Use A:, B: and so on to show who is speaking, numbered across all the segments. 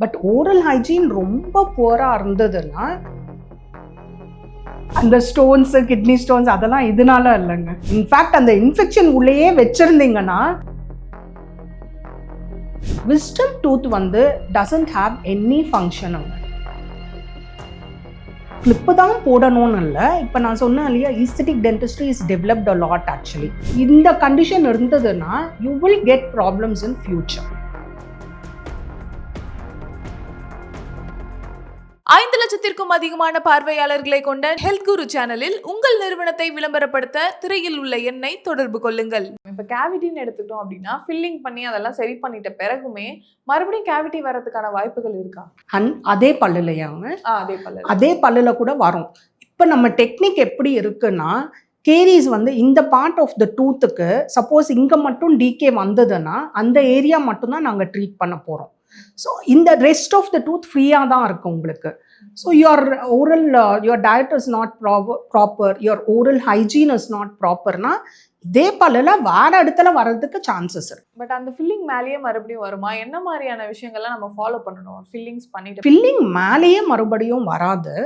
A: But oral hygiene ரொம்ப புவராக இருந்ததுன்னா அந்த ஸ்டோன்ஸு கிட்னி ஸ்டோன்ஸ் அதெல்லாம் இதனால இல்லைங்க. இன்ஃபேக்ட் அந்த இன்ஃபெக்ஷன் உள்ளேயே வச்சிருந்தீங்கன்னா wisdom tooth doesn't have any ஃபங்க்ஷனுங்க. கிளிப்பு தான் போடணும்னு இல்லை. இப்போ நான் சொன்னேன் இல்லையா, aesthetic dentistry is developed a lot actually. இந்த கண்டிஷன் இருந்ததுன்னா you will get problems in future.
B: 5 லட்சத்திற்கும் அதிகமான பார்வையாளர்களை கொண்ட ஹெல்த் குரு சேனலில் உங்கள் நிறுவனத்தை விளம்பரப்படுத்த திரையில் உள்ள எண்ணை தொடர்பு கொள்ளுங்கள். இப்போ கேவிட்டின்னு எடுத்துட்டோம் அப்படின்னா ஃபில்லிங் பண்ணி அதெல்லாம் சரி பண்ணிட்ட பிறகுமே மறுபடியும் கேவிட்டி வரதுக்கான வாய்ப்புகள் இருக்கா?
A: அதே பல்லுலையாங்க?
B: அதே
A: பல்லுல கூட வரும். இப்போ நம்ம டெக்னிக் எப்படி இருக்குன்னா, கேரிஸ் இந்த பார்ட் ஆஃப் த டூத்துக்கு சப்போஸ் இங்கே மட்டும் டிகே வந்ததுன்னா அந்த ஏரியா மட்டும்தான் நாங்கள் ட்ரீட் பண்ண போகிறோம். ஸோ இந்த ரெஸ்ட் ஆஃப் த டூத் ஃப்ரீயாக தான் இருக்கும் உங்களுக்கு. So your diet is not proper, your oral hygiene is not properனா இதே பல்லுல வேற இடத்துல வர்றதுக்கு சான்சஸ் இருக்கு.
B: பட் அந்த ஃபில்லிங் மேலேயே மறுபடியும் வருமா? என்ன மாதிரியான விஷயங்கள்லாம் நம்ம ஃபாலோ பண்ணணும்? ஃபில்லிங்ஸ் பண்ணிட்டு
A: ஃபில்லிங் மேலேயே மறுபடியும் வராது.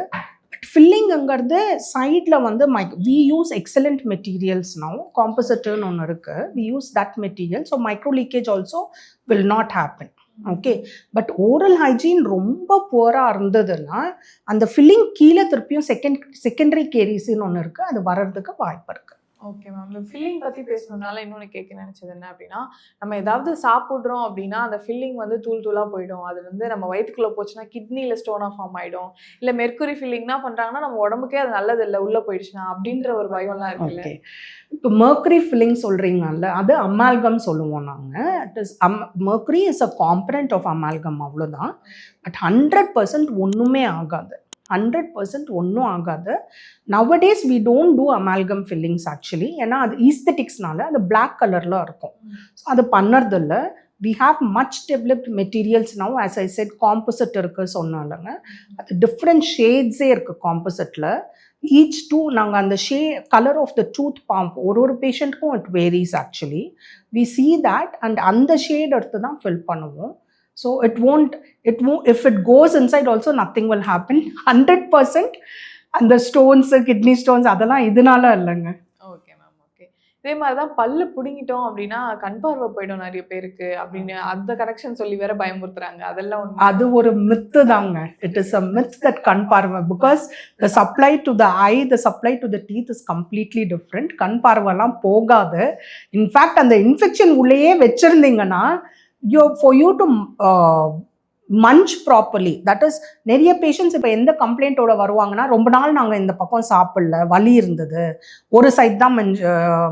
A: பட் ஃபில்லிங்கிறது சைடில் we use excellent materials now. காம்போசிட்னு ஒன்று இருக்கு. we use that material, so micro leakage also will not happen. Okay. But oral hygiene ரொம்ப புவராக இருந்ததுன்னா அந்த ஃபில்லிங் கீழே திருப்பியும் செகண்டரி கேரிஸ்ன்னு ஒன்று இருக்குது, அது வர்றதுக்கு வாய்ப்பு இருக்குது.
B: Okay ma'am. ஃபில்லிங் பற்றி பேசுனதுனால இன்னொன்று கேட்க நினச்சது என்ன அப்படின்னா, நம்ம ஏதாவது சாப்பிட்றோம் அப்படின்னா அந்த ஃபில்லிங் தூள் தூளாக போயிடும். அது நம்ம வயிற்றுக்குள்ளே போச்சுன்னா கிட்னியில் ஸ்டோனாக ஃபார்ம் ஆகிடும். இல்லை மெர்க்குரி ஃபில்லிங்னா பண்ணுறாங்கன்னா நம்ம உடம்புக்கே அது நல்லது இல்லை, உள்ளே போயிடுச்சுன்னா அப்படின்ற ஒரு பயம்லாம் இருக்குல்ல.
A: ஓகே. இப்போ மெர்க்குரி ஃபில்லிங் சொல்கிறீங்கல்ல, அது அமால்கம் சொல்லுவோம் நாங்கள். It is mercury is a component of amalgam, அவ்வளோதான். பட் 100% ஒன்றுமே ஆகாது. 100% ஒன்றும் ஆகாது. Nowadays we don't do amalgam fillings actually. ஏன்னா அது ஈஸ்தெட்டிக்ஸ்னால அது பிளாக் கலரில் இருக்கும். ஸோ அது பண்ணுறதில்ல. we have much developed materials now. as I said, composite இருக்குது சொன்னாலங்க, அது டிஃப்ரெண்ட் ஷேட்ஸே இருக்குது காம்போசிட்டில். ஈச் டூ நாங்கள் அந்த கலர் ஆஃப் த டூத் பாம்ப் ஒரு பேஷண்ட்டுக்கும் it varies actually. we see that and அந்த ஷேட் எடுத்து தான் ஃபில் பண்ணுவோம். So it won't, if it goes inside also nothing will happen. 100% அந்த ஸ்டோன்ஸ் கிட்னி ஸ்டோன்ஸ் அதெல்லாம் இதனால இல்லைங்க.
B: Okay ma'am. ஓகே. இதே மாதிரி தான் பல்லு பிடுங்கிட்டோம் அப்படின்னா கண் பார்வை போயிடும் நிறைய பேருக்கு அப்படின்னு அந்த கரெக்ஷன் சொல்லி வேற பயமுறுத்துறாங்க. அதெல்லாம்
A: அது ஒரு மித்து தாங்க. It is a myth that கண் பார்வை, because the supply to the I, the supply to the teeth is completely different. கண் பார்வைலாம் போகாது. இன்ஃபேக்ட் அந்த இன்ஃபெக்ஷன் உள்ளேயே வச்சிருந்தீங்கன்னா for you to munch properly, that is, நிறைய பேஷண்ட்ஸ் இப்போ எந்த கம்ப்ளைண்ட்டோட வருவாங்கன்னா, ரொம்ப நாள் நாங்கள் இந்த பக்கம் சாப்பிடல, வலி இருந்தது, ஒரு சைட் தான்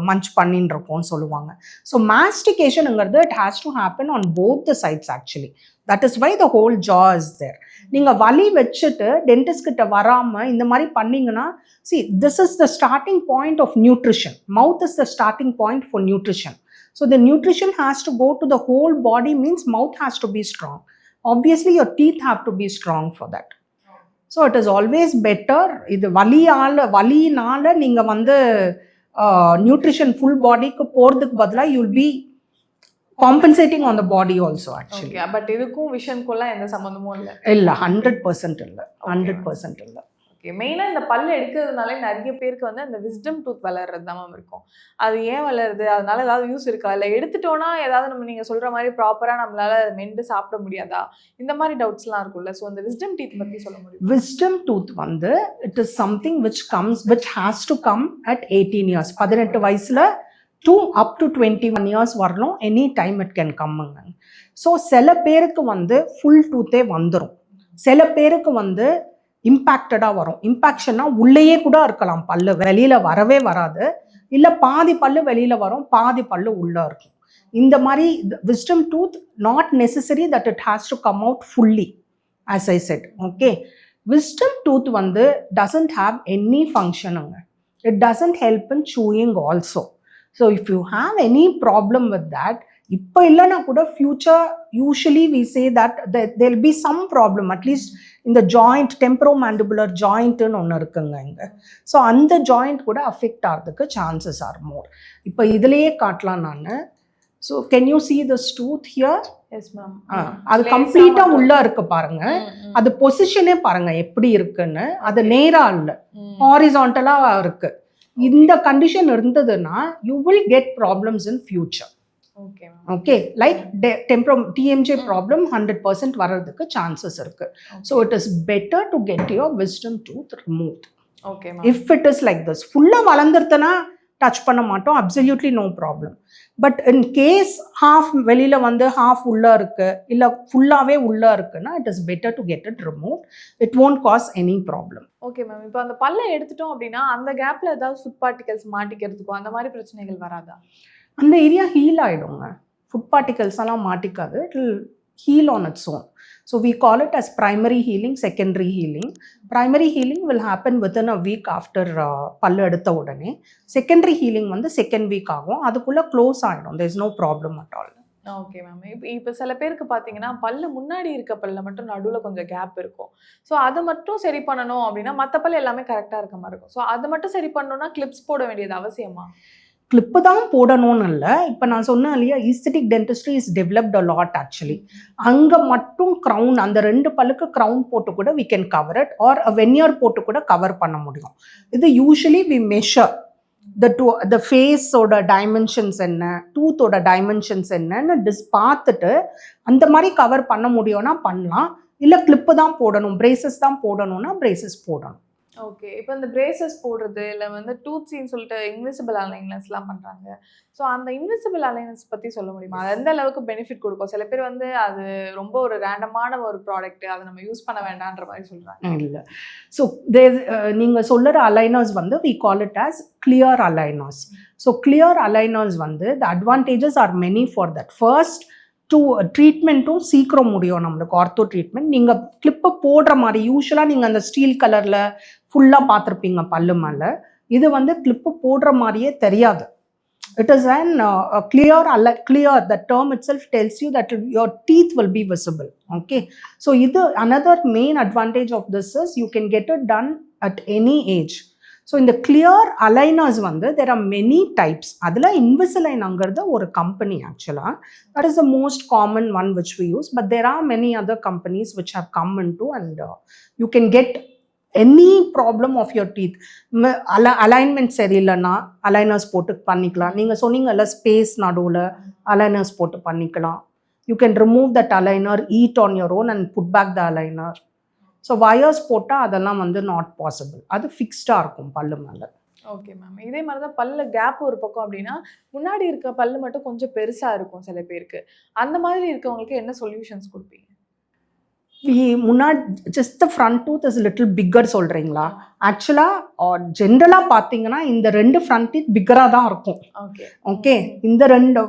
A: மஞ்ச் பண்ணின்னு இருக்கோம் சொல்லுவாங்க. ஸோ மாஸ்டிகேஷனுங்கிறது it has to happen on both the sides actually. That is why the whole jaw is there. நீங்கள் வலி வச்சுட்டு டென்டிஸ்ட் கிட்ட வராமல் இந்த மாதிரி பண்ணிங்கன்னா, see, this is the starting point of nutrition. Mouth is the starting point for nutrition. So the nutrition has to go to the whole body, means mouth has to be strong. Obviously your teeth have to be strong for that. So it is always better, இது வலினால நீங்கள் nutrition full bodyக்கு போகிறதுக்கு பதிலாக you will be compensating on the body also actually.
B: Okay, but இதுக்கும் விஷனுக்குள்ள எந்த சம்பந்தமும் இல்லை?
A: இல்லை, 100% இல்லை, 100% இல்லை.
B: மெயினாக இந்த பல்லு எடுக்கிறதுனால நிறைய பேருக்கு அந்த விஸ்டம் டூத் வளர்றது தான் மேம் இருக்கும். அது ஏன் வளருது, அதனால ஏதாவது யூஸ் இருக்கா, இல்லை எடுத்துட்டோன்னா ஏதாவது நீங்கள் சொல்கிற மாதிரி ப்ராப்பராக நம்மளால மெண்டு சாப்பிட முடியாதா, இந்த மாதிரி டவுட்ஸ்லாம் இருக்கும்ல. ஸோ அந்த விஸ்டம் டீத் பற்றி சொல்ல முடியும்?
A: Wisdom tooth it is something which has to come at 18 years. 18 வயசில் up to 21 years வரலாம். எனி டைம் இட் கேன் கம்முங்க. ஸோ சில பேருக்கு ஃபுல் டூத்தே வந்துடும். சில பேருக்கு இம்பேக்டடாக வரும். இம்பேக்ஷன்னா உள்ளேயே கூட இருக்கலாம், பல்லு வெளியில் வரவே வராது, இல்லை பாதி பல்லு வெளியில் வரும், பாதி பல்லு உள்ளே இருக்கும். இந்த மாதிரி wisdom tooth not necessary that it has to come out fully, as I said. Okay. Wisdom tooth doesn't have any ஃபங்க்ஷனுங்க. It doesn't help in chewing also. So if you have any problem with that, இப்போ இல்லைன்னா கூட future usually we say that there will be some problem, at least இந்த joint temporomandibular ஜாயிண்ட்டுன்னு ஒன்று இருக்குங்க இங்கே. So அந்த ஜாயிண்ட் கூட அஃபெக்ட் ஆகிறதுக்கு சான்சஸ் ஆர் மோர். இப்போ இதுலேயே காட்டலாம் நான். So can you see this tooth here?
B: Yes ma'am.
A: அது கம்ப்ளீட்டா உள்ள இருக்கு பாருங்க. அது பொசிஷனே பாருங்க எப்படி இருக்குன்னு. அது நேரா இல்ல, ஹாரிசான்டலா இருக்கு. இந்த கண்டிஷன் இருந்ததுன்னா you will get problems in future. Okay, like TMJ problem 100% வர்றதுக்கு சான்சஸ் இருக்கு. So it is better to get your wisdom tooth removed.
B: Okay,
A: if it is like this ஃபுல்லா வளர்ந்துருதுன்னா டச் பண்ண மாட்டோம், absolutely no problem. But in case half வெளியில வந்து half உள்ள இருக்கு இல்ல ஃபுல்லாவே உள்ள இருக்குன்னா it is better to get it remove. It won't cause any problem.
B: Okay ma'am. இப்போ அந்த பல்லை எடுத்துட்டோம் அப்படின்னா அந்த கேப்ல ஏதாவது ஃபுட் பார்ட்டிகல்ஸ் மாட்டிக்கிறதுக்கோ அந்த மாதிரி பிரச்சனைகள் வராதா?
A: அந்த ஏரியா ஹீல் ஆயிடுங்க. ஃபுட் பார்ட்டிகல்ஸ் எல்லாம் மாட்டிக்காது. It will heal on its own. So we call it as primary healing, secondary healing. Primary healing will happen within a week after பல்லு எடுத்த உடனே. Secondary healing வந்து second week ஆகும். அதுக்குள்ள close ஆகிடும். there is no problem at all.
B: Okay ma'am. இப்போ சில பேருக்கு பார்த்தீங்கன்னா பல்லு முன்னாடி இருக்க பல்ல மட்டும் நடுவில் கொஞ்சம் கேப் இருக்கும். ஸோ அதை மட்டும் சரி பண்ணணும் அப்படின்னா மற்ற பல்லு எல்லாமே கரெக்டாக இருக்க மாதிரி இருக்கும். ஸோ அதை மட்டும் சரி பண்ணணும்னா கிளிப்ஸ் போட வேண்டியது அவசியமா?
A: கிளிப்பு தான் போடணும்னு இல்லை. இப்போ நான் சொன்னேன் இல்லையா, aesthetic dentistry is developed a lot actually. அங்கே மட்டும் க்ரௌன், அந்த 2 பல்லுக்கு க்ரௌன் போட்டு கூட we can cover it, or veneer போட்டு கூட கவர் பண்ண முடியும். இது யூஸ்வலி வி மெஷர் த ஃபேஸோட டைமென்ஷன்ஸ் என்ன, டூத்தோட டைமென்ஷன்ஸ் என்னன்னு பார்த்துட்டு அந்த மாதிரி கவர் பண்ண முடியும்னா பண்ணலாம். இல்லை கிளிப்பு தான் போடணும், பிரேசஸ் தான் போடணும்னா பிரேசஸ் போடணும்.
B: ஓகே. இப்போ இந்த பிரேசஸ் போடுறது இல்லை வந்து டூத்ஸின்னு சொல்லிட்டு இன்விசிபிள் அலைனஸ்லாம் பண்ணுறாங்க. ஸோ அந்த இன்விசிபிள் அலைனஸ் பற்றி சொல்ல முடியுமா? அது எந்த அளவுக்கு பெனிஃபிட் கொடுக்கும்? சில பேர் வந்து அது ரொம்ப ஒரு ரேண்டமான ஒரு ப்ராடக்ட், அதை நம்ம யூஸ் பண்ண வேண்டான்ற மாதிரி சொல்கிறாங்க. இல்லை, ஸோ நீங்கள் சொல்லுற அலைனர்ஸ் வந்து we call it as clear aligners. So clear aligners வந்து the advantages are many for that. First, ட்ரீட்மெண்ட்டும் சீக்கிரம் முடியும் நம்மளுக்கு. ஆர்த்தோ ட்ரீட்மெண்ட் நீங்கள் கிளிப்பை போடுற மாதிரி யூஸ்வலாக நீங்கள் அந்த ஸ்டீல் கலரில் ஃபுல்லாக பார்த்துருப்பீங்க பல்லு மேலே. இது வந்து கிளிப்பு போடுற மாதிரியே தெரியாது. It is an clear. The term itself tells you that your teeth will be visible. Okay, so இது another main advantage of this is you can get it done at any age. So இந்த clear aligners வந்து தேர் are many types. அதில் இன்விசிலைன்ங்கிறது ஒரு company ஆக்சுவலாக. That is the most common one which we use. But there are many other companies which have come in to and you can get any problem of your teeth. Alignment சரியில்லைன்னா aligners போட்டு பண்ணிக்கலாம். நீங்கள் சொன்னீங்கல்ல space நடுவில் aligners போட்டு பண்ணிக்கலாம். You can remove that aligner, eat on your own and put back the aligner. So wires போட்டால் அதெல்லாம் வந்து நாட் பாசிபிள். அது ஃபிக்ஸ்டாக இருக்கும் பல்லு மேலே. Okay ma'am. இதே மாதிரி தான் பல்லு கேப் ஒரு பக்கம் அப்படின்னா முன்னாடி இருக்க பல்லு மட்டும் கொஞ்சம் பெருசாக இருக்கும் சில பேருக்கு. அந்த மாதிரி இருக்கவங்களுக்கு என்ன சொல்யூஷன்ஸ் கொடுப்பீங்க?
A: முன்னாடி just the front tooth is little bigger சொல்கிறீங்களா? ஆக்சுவலாக ஜென்ரலாக பார்த்தீங்கன்னா இந்த 2 ஃப்ரண்ட் டீத் பிக்கராக தான் இருக்கும். ஓகே, இந்த 2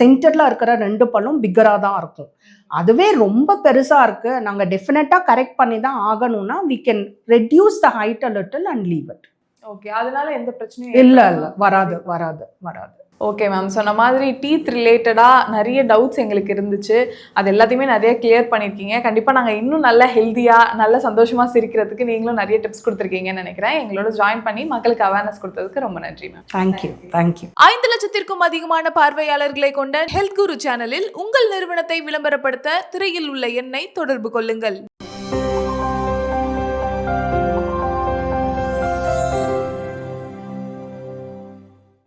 A: சென்டரில் இருக்கிற 2 பல்லும் பிக்கராக தான் இருக்கும். அதுவே ரொம்ப பெருசாக இருக்குது, நாங்கள் டெஃபினட்டாக கரெக்ட் பண்ணி தான் ஆகணும்னா we can reduce the height a little and leave it.
B: Okay, அதனால எந்த பிரச்சனையும்
A: இல்லை வராது.
B: Okay ma'am. சொன்ன மாதிரி டீத் ரிலேட்டடாக நிறைய டவுட்ஸ் எங்களுக்கு இருந்துச்சு. அது எல்லாத்தையுமே நிறைய கிளியர் பண்ணியிருக்கீங்க. கண்டிப்பாக நாங்கள் இன்னும் நல்ல ஹெல்த்தியாக நல்ல சந்தோஷமாக சிரிக்கிறதுக்கு நீங்களும் நிறைய டிப்ஸ் கொடுத்துருக்கீங்கன்னு நினைக்கிறேன். எங்களோட ஜாயின் பண்ணி மக்களுக்கு அவேர்னஸ் கொடுத்ததுக்கு ரொம்ப நன்றி மேம்.
A: தேங்க்யூ.
B: 5 லட்சத்திற்கும் அதிகமான பார்வையாளர்களை கொண்ட ஹெல்த் குரு சேனலில் உங்கள் நிறுவனத்தை விளம்பரப்படுத்த திரையில் உள்ள எண்ணை தொடர்பு கொள்ளுங்கள்.